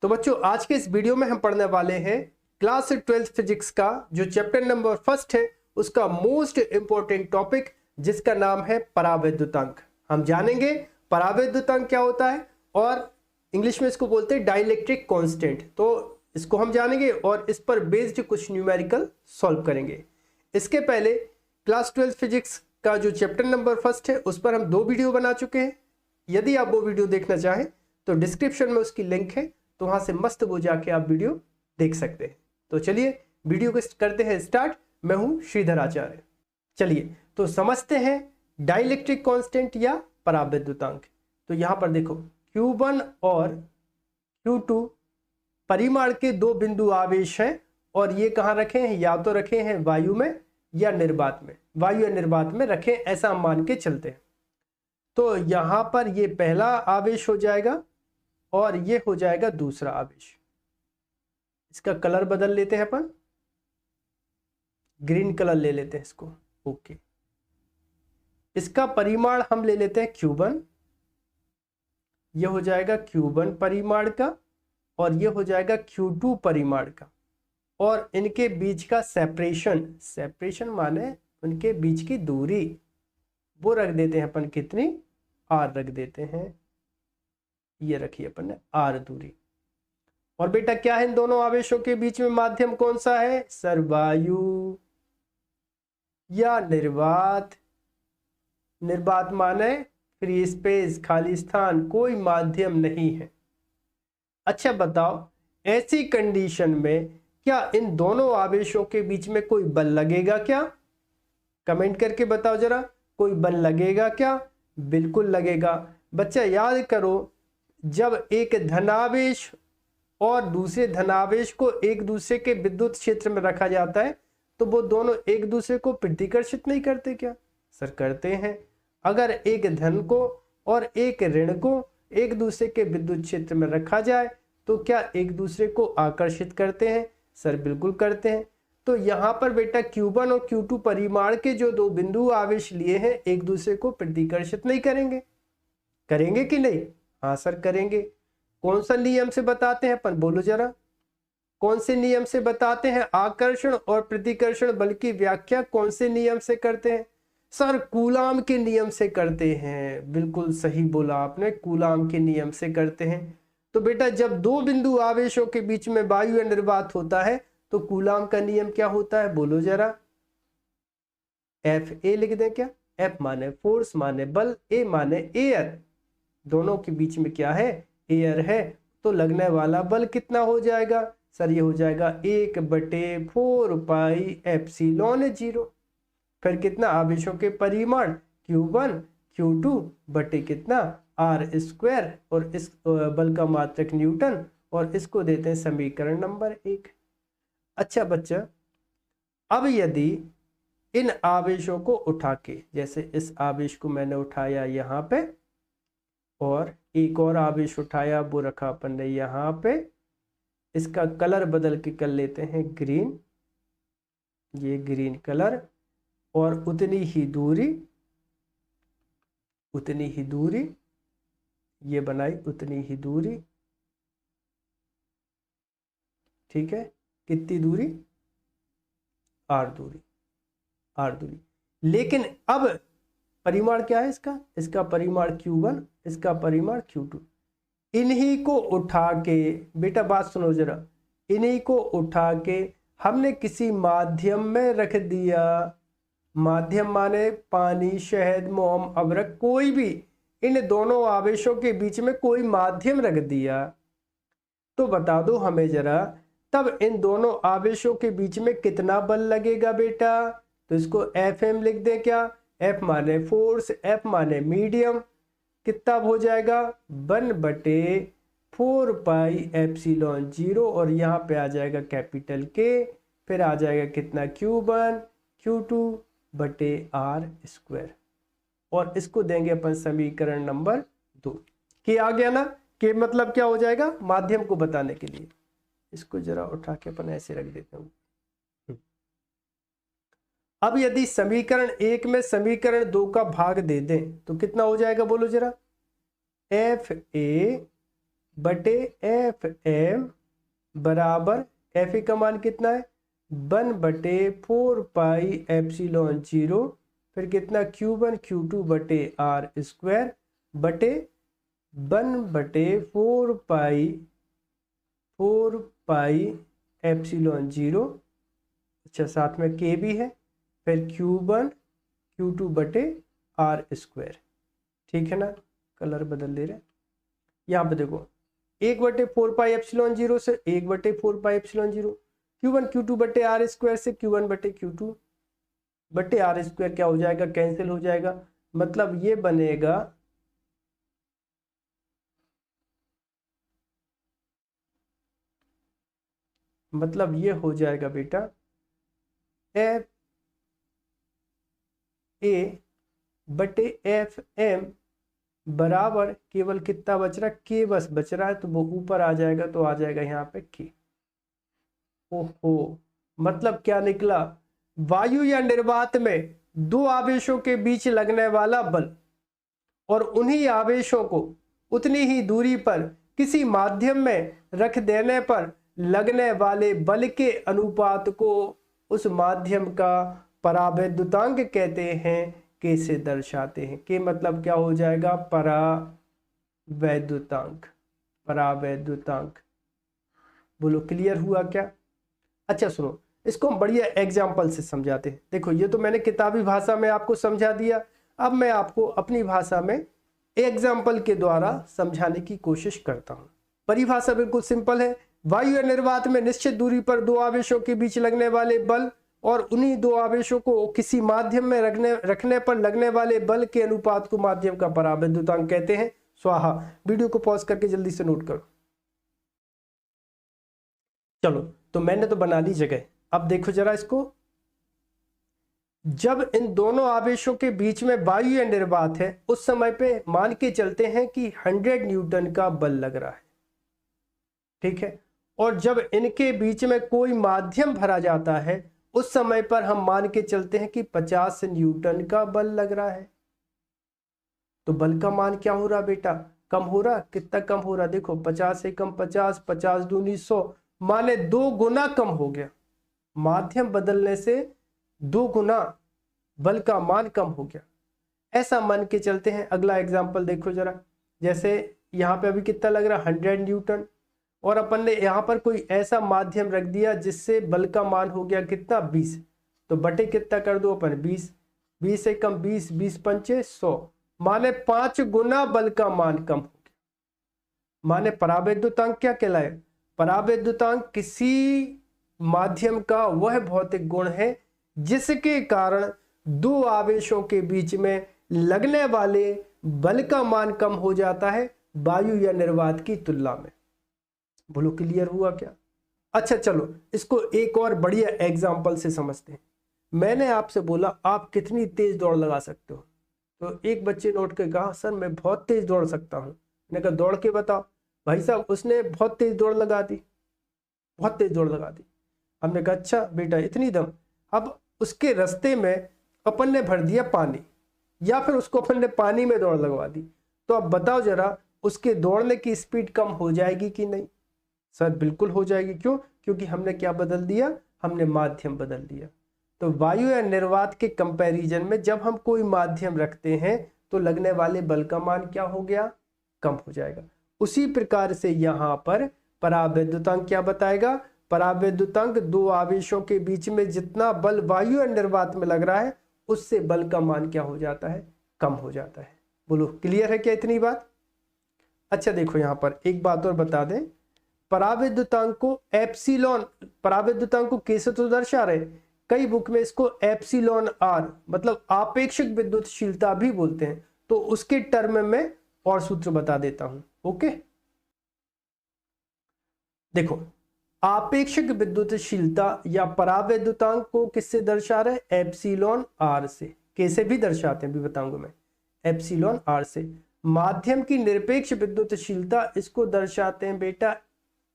तो बच्चों आज के इस वीडियो में हम पढ़ने वाले हैं क्लास 12 फिजिक्स का जो चैप्टर नंबर फर्स्ट है उसका मोस्ट इंपॉर्टेंट टॉपिक जिसका नाम है परावैद्युतांक। हम जानेंगे परावैद्युतांक क्या होता है और इंग्लिश में इसको बोलते हैं डाइलेक्ट्रिक कांस्टेंट। तो इसको हम जानेंगे और इस पर बेस्ड कुछ न्यूमेरिकल सॉल्व करेंगे। इसके पहले क्लास 12 फिजिक्स का जो चैप्टर नंबर फर्स्ट है उस पर हम 2 वीडियो बना चुके हैं। यदि आप वो वीडियो देखना चाहें तो डिस्क्रिप्शन में उसकी लिंक है, तो वहां से मस्त वो जाके आप वीडियो देख सकते हैं। तो चलिए वीडियो को करते हैं स्टार्ट। मैं हूं श्रीधर आचार्य। चलिए तो समझते हैं डाइलेक्ट्रिक कांस्टेंट या परावैद्युतांक। तो यहां पर देखो Q1 और Q2 परिमाण के 2 बिंदु आवेश हैं और ये कहां रखे हैं, या तो रखे हैं वायु में या निर्वात में। वायु या निर्वात में रखें ऐसा हम मान के चलते हैं। तो यहां पर ये पहला आवेश हो जाएगा और ये हो जाएगा दूसरा आवेश। इसका कलर बदल लेते हैं अपन, ग्रीन कलर ले लेते हैं इसको। ओके, इसका परिमाण हम ले लेते हैं Q1। यह हो जाएगा Q1 परिमाण का और यह हो जाएगा Q2 परिमाण का। और इनके बीच का सेपरेशन माने उनके बीच की दूरी, वो रख देते हैं अपन कितनी, R रख देते हैं। ये रखिए अपन ने R दूरी। और बेटा क्या है इन दोनों आवेशों के बीच में माध्यम कौन सा है सर, वायु या निर्वात। निर्वात माने फ्री स्पेस, खाली स्थान, कोई माध्यम नहीं है। अच्छा बताओ ऐसी कंडीशन में क्या इन दोनों आवेशों के बीच में कोई बल लगेगा क्या? कमेंट करके बताओ जरा, कोई बल लगेगा क्या? बिल्कुल लगेगा। बच्चा याद करो, जब एक धनावेश और दूसरे धनावेश को एक दूसरे के विद्युत क्षेत्र में रखा जाता है तो वो दोनों एक दूसरे को प्रतिकर्षित नहीं करते क्या? सर करते हैं। अगर एक धन को और एक ऋण को एक दूसरे के विद्युत क्षेत्र में रखा जाए तो क्या एक दूसरे को आकर्षित करते हैं? सर बिल्कुल करते हैं। तो यहाँ पर बेटा Q1 और Q2 परिमाण के जो 2 बिंदु आवेश लिए हैं एक दूसरे को प्रतिकर्षित नहीं करेंगे? करेंगे कि नहीं? हाँ सर करेंगे। कौन सा नियम से बताते हैं अपन, बोलो जरा, कौन से नियम से बताते हैं? आकर्षण और प्रतिकर्षण बल की व्याख्या कौन से नियम से करते हैं? सर कूलाम के नियम से करते हैं। बिल्कुल सही बोला आपने, कूलाम के नियम से करते हैं। तो बेटा जब 2 बिंदु आवेशों के बीच में वायु या निर्वात होता है तो कूलाम का नियम क्या होता है, बोलो जरा। FA लिख दें क्या? F माने फोर्स माने बल, A माने एयर। दोनों के बीच में क्या है, एयर है। तो लगने वाला बल कितना हो जाएगा सर? ये हो जाएगा 1/4 पाई एप्सिलॉन 0। फिर कितना, आवेशों के परिमाण Q1 Q2 बटे कितना R², और इस बल का मात्रक न्यूटन, और इसको देते हैं समीकरण नंबर 1। अच्छा बच्चा, अब यदि इन आवेशों को उठा के, जैसे इस आवेश को मैंने उठाया यहाँ पे और एक और आवेश उठाया वो रखा अपन ने यहाँ पे, इसका कलर बदल के कर लेते हैं ग्रीन, ये ग्रीन कलर, और उतनी ही दूरी ये बनाई, उतनी ही दूरी। ठीक है, कितनी दूरी, R दूरी। लेकिन अब परिमाण क्या है इसका? इसका परिमाण Q1, इसका परिमाण Q2। इन्हीं को उठा के, बेटा बात सुनो जरा, इन्हीं को उठा के हमने किसी माध्यम में रख दिया। माध्यम माने पानी, शहद, मोम, अबरक, कोई भी, इन दोनों आवेशों के बीच में कोई माध्यम रख दिया। तो बता दो हमें जरा, तब इन दोनों आवेशों के बीच में कितना बल लगेगा बेटा? तो इसको FM लिख दें क्या? F माने फोर्स, F माने मीडियम। कितना हो जाएगा 1/4 पाई एप्सिलॉन 0, और यहाँ पे आ जाएगा कैपिटल K। फिर आ जाएगा कितना, Q1 Q2 बटे R², और इसको देंगे अपन समीकरण नंबर 2। K आ गया ना? K मतलब क्या हो जाएगा, माध्यम को बताने के लिए। इसको जरा उठा के अपन ऐसे रख देते हैं। अब यदि समीकरण 1 में समीकरण 2 का भाग दे दें तो कितना हो जाएगा, बोलो जरा। FA बटे एफ एम बराबर एफ ए का मान कितना है 1/4 पाई एप्सिलॉन 0 फिर कितना Q1 Q2 बटे आर स्क्वायर बटे 1/4 पाई अच्छा साथ में के भी है फिर Q1 Q2 बटे आर स्क्वायर। ठीक है ना, कलर बदल दे रहे। यहाँ पे देखो 1/4 पाई एप्सिलॉन 0 से 1/4 पाई एप्सिलॉन 0 Q1 Q2 बटे आर स्क्वायर से Q1 बटे Q2 बटे आर स्क्वायर क्या हो जाएगा कैंसिल हो जाएगा। मतलब ये बनेगा ये हो जाएगा बेटा एफ ए बटे एफ एम बराबर केवल कितना बच रहा है के बस बच रहा है तो वो ऊपर आ जाएगा तो आ जाएगा यहाँ पे के। ओहो मतलब क्या निकला वायु या निर्वात में दो आवेशों के बीच लगने वाला बल और उन्हीं आवेशों को उतनी ही दूरी पर किसी माध्यम में रख देने पर लगने वाले बल के अनुपात को उस माध्यम का परावैद्युतांक कहते हैं। कैसे दर्शाते हैं के मतलब क्या हो जाएगा परावैद्युतांक। परावैद्युतांक बोलो क्लियर हुआ क्या। अच्छा सुनो इसको हम बढ़िया एग्जाम्पल से समझाते हैं। देखो ये तो मैंने किताबी भाषा में आपको समझा दिया, अब मैं आपको अपनी भाषा में एग्जाम्पल के द्वारा समझाने की कोशिश करता हूं। परिभाषा बिल्कुल सिंपल है, वायु या निर्वात में निश्चित दूरी पर दो आवेशों के बीच लगने वाले बल और उन्हीं दो आवेशों को किसी माध्यम में रखने पर लगने वाले बल के अनुपात को माध्यम का परावैद्युतांक कहते हैं। स्वाहा। वीडियो को पॉज करके जल्दी से नोट करो। चलो तो मैंने तो बना ली जगह, अब देखो जरा इसको। जब इन दोनों आवेशों के बीच में वायु या निर्वात है उस समय पे मान के चलते हैं कि 100 न्यूटन का बल लग रहा है। ठीक है, और जब इनके बीच में कोई माध्यम भरा जाता है उस समय पर हम मान के चलते हैं कि 50 न्यूटन का बल लग रहा है। तो बल का मान क्या हो रहा बेटा कम हो रहा। कितना कम हो रहा देखो 50 से कम 50, 50 दूनी 100 माने 2 गुना कम हो गया। माध्यम बदलने से 2 गुना बल का मान कम हो गया, ऐसा मान के चलते हैं। अगला एग्जांपल देखो जरा, जैसे यहाँ पे अभी कितना लग रहा 100 न्यूटन और अपन ने यहाँ पर कोई ऐसा माध्यम रख दिया जिससे बल का मान हो गया कितना 20, तो बटे कितना कर दो अपन 20, 20 से कम 20, 20 पंचे 100 माने 5 गुना बल का मान कम हो गया। माने परावैद्युतांक क्या कहलाए। परावैद्युतांक किसी माध्यम का वह भौतिक गुण है जिसके कारण दो आवेशों के बीच में लगने वाले बल का मान कम हो जाता है वायु या निर्वात की तुलना में। बोलो क्लियर हुआ क्या। अच्छा चलो इसको एक और बढ़िया एग्जांपल से समझते हैं। मैंने आपसे बोला आप कितनी तेज दौड़ लगा सकते हो, तो एक बच्चे ने उठ के कहा सर मैं बहुत तेज दौड़ सकता हूं। मैंने कहा दौड़ के बताओ। भाई साहब उसने बहुत तेज दौड़ लगा दी, बहुत तेज दौड़ लगा दी। हमने कहा अच्छा बेटा इतनी दम। अब उसके रास्ते में अपन ने भर दिया पानी या फिर उसको अपन ने पानी में दौड़ लगवा दी, तो अब बताओ जरा उसके दौड़ने की स्पीड कम हो जाएगी कि नहीं। सर बिल्कुल हो जाएगी। क्यों, क्योंकि हमने क्या बदल दिया, हमने माध्यम बदल दिया। तो वायु या निर्वात के कंपैरिजन में जब हम कोई माध्यम रखते हैं तो लगने वाले बल का मान क्या हो गया कम हो जाएगा। उसी प्रकार से यहाँ पर परावैद्युतांक क्या बताएगा। परावैद्युतांक दो आवेशों के बीच में जितना बल वायु या निर्वात में लग रहा है उससे बल का मान क्या हो जाता है कम हो जाता है। बोलो क्लियर है क्या इतनी बात। अच्छा देखो यहाँ पर एक बात और बता दें, परावैद्युतांक को एप्सिलॉन, परावैद्युतांक को कैसे तो दर्शा रहे, कई बुक में इसको एप्सिलॉन आर मतलब आपेक्षिक विद्युतशीलता भी बोलते हैं, तो उसके टर्म में और सूत्र बता देता हूं। ओके देखो आपेक्षिक विद्युतशीलता या परावैद्युतांक को किससे दर्शा रहे, एप्सिलॉन आर से। कैसे भी दर्शाते हैं अभी बताऊंगा मैं, एप्सिलॉन आर से। माध्यम की निरपेक्ष विद्युतशीलता इसको दर्शाते हैं बेटा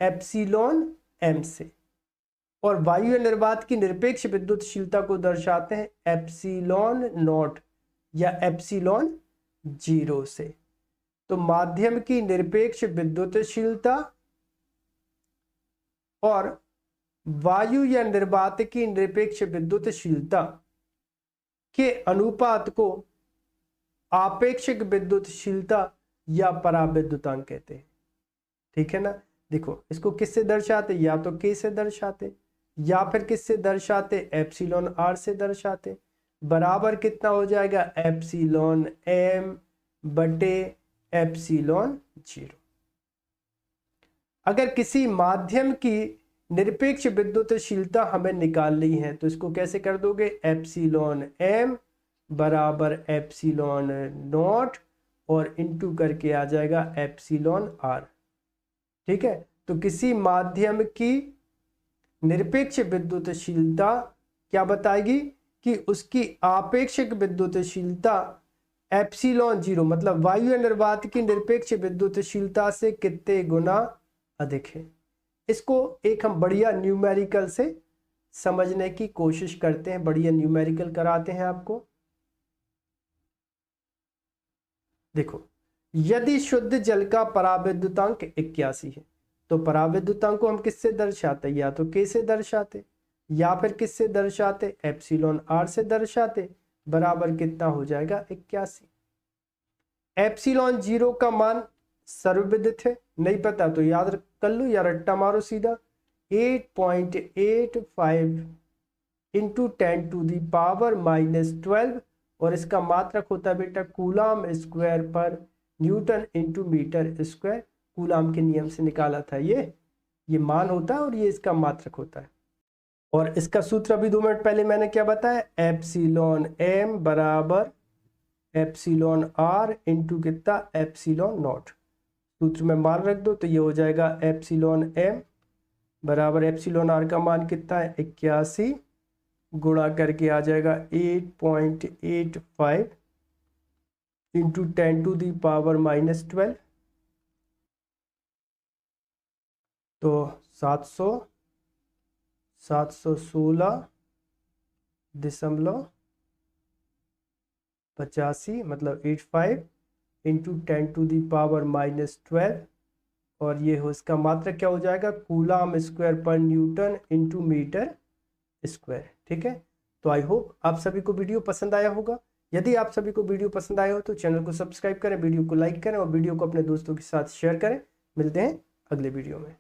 एप्सिलॉन एम से, और वायु या निर्वात की निरपेक्ष विद्युतशीलता को दर्शाते हैं एप्सिलॉन नॉट या एप्सिलॉन 0 से। तो माध्यम की निरपेक्ष विद्युतशीलता और वायु या निर्वात की निरपेक्ष विद्युतशीलता के अनुपात को आपेक्षिक विद्युतशीलता या पराविद्युतांक कहते हैं। ठीक है ना। देखो इसको किससे दर्शाते, या तो K से दर्शाते या फिर किससे दर्शाते, एप्सिलॉन R से दर्शाते। बराबर कितना हो जाएगा, एप्सिलॉन M बटे एप्सिलॉन 0। अगर किसी माध्यम की निरपेक्ष विद्युतशीलता हमें निकालनी है तो इसको कैसे कर दोगे, एप्सिलॉन M बराबर एप्सिलॉन नॉट और इंटू करके आ जाएगा एप्सिलॉन R। ठीक है, तो किसी माध्यम की निरपेक्ष विद्युतशीलता क्या बताएगी कि उसकी आपेक्षिक विद्युतशीलता एप्सिलॉन 0 मतलब वायु या निर्वात की निरपेक्ष विद्युतशीलता से कितने गुना अधिक है। इसको एक हम बढ़िया न्यूमेरिकल से समझने की कोशिश करते हैं, बढ़िया न्यूमेरिकल कराते हैं आपको। देखो यदि शुद्ध जल का पराविद्युतांक 81 है तो पराविद्युतांक को हम किससे दर्शाते, या तो K से दर्शाते या फिर किससे दर्शाते, एप्सिलॉन R से दर्शाते। बराबर कितना हो जाएगा 81। एप्सिलॉन 0 का मान सर्वविदित है, नहीं पता तो याद कर लो या रट्टा मारो सीधा। 8.85 इंटू 10⁻⁻12 और इसका मात्रक होता है बेटा कूलाम स्क्वायर पर newton into metre square. Coulomb के नियम से निकाला था ये मान होता है और ये इसका मात्रक होता है। और इसका सूत्र अभी 2 मिनट पहले मैंने क्या बताया, एप्सिलॉन M बराबर एप्सिलॉन R इंटू कितना, एप्सिलॉन नॉट। सूत्र में मान रख दो तो ये हो जाएगा एप्सिलॉन M बराबर एप्सिलॉन R का मान कितना है 81 गुणा करके आ जाएगा 8.85 इंटू 10⁻⁻12 तो 716.85 मतलब 85 इंटू 10⁻⁻12 और ये हो इसका मात्रक क्या हो जाएगा कूलाम स्क्वायर पर न्यूटन इंटू मीटर स्क्वायर। ठीक है, तो आई होप आप सभी को वीडियो पसंद आया होगा। यदि आप सभी को वीडियो पसंद आया हो तो चैनल को सब्सक्राइब करें, वीडियो को लाइक करें और वीडियो को अपने दोस्तों के साथ शेयर करें। मिलते हैं अगले वीडियो में।